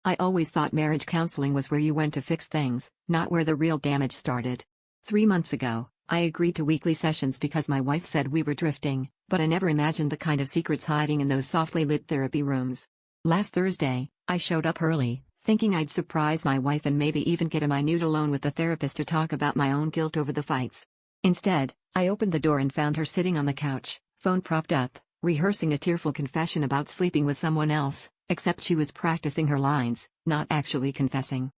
I always thought marriage counseling was where you went to fix things, not where the real damage started. 3 months ago, I agreed to weekly sessions because my wife said we were drifting, but I never imagined the kind of secrets hiding in those softly lit therapy rooms. Last Thursday, I showed up early, thinking I'd surprise my wife and maybe even get a minute alone with the therapist to talk about my own guilt over the fights. Instead, I opened the door and found her sitting on the couch, phone propped up, rehearsing a tearful confession about sleeping with someone else, except she was practicing her lines, not actually confessing.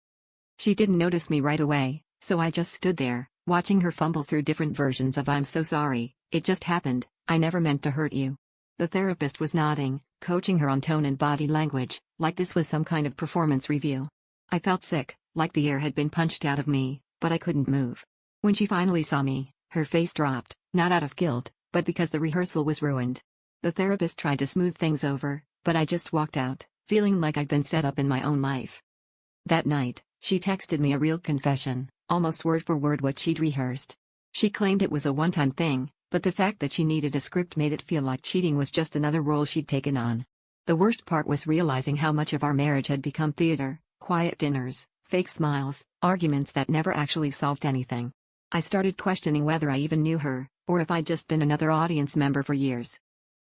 She didn't notice me right away, so I just stood there, watching her fumble through different versions of "I'm so sorry, it just happened, I never meant to hurt you." The therapist was nodding, coaching her on tone and body language, like this was some kind of performance review. I felt sick, like the air had been punched out of me, but I couldn't move. When she finally saw me, her face dropped, not out of guilt, but because the rehearsal was ruined. The therapist tried to smooth things over, but I just walked out, feeling like I'd been set up in my own life. That night, she texted me a real confession, almost word for word what she'd rehearsed. She claimed it was a one-time thing, but the fact that she needed a script made it feel like cheating was just another role she'd taken on. The worst part was realizing how much of our marriage had become theater, quiet dinners, fake smiles, arguments that never actually solved anything. I started questioning whether I even knew her, or if I'd just been another audience member for years.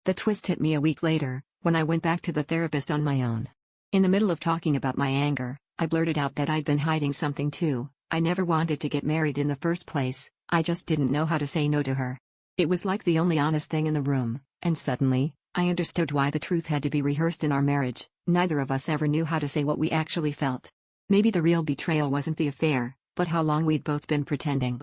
The twist hit me a week later, when I went back to the therapist on my own. In the middle of talking about my anger, I blurted out that I'd been hiding something too. I never wanted to get married in the first place, I just didn't know how to say no to her. It was like the only honest thing in the room, and suddenly, I understood why the truth had to be rehearsed in our marriage. Neither of us ever knew how to say what we actually felt. Maybe the real betrayal wasn't the affair, but how long we'd both been pretending.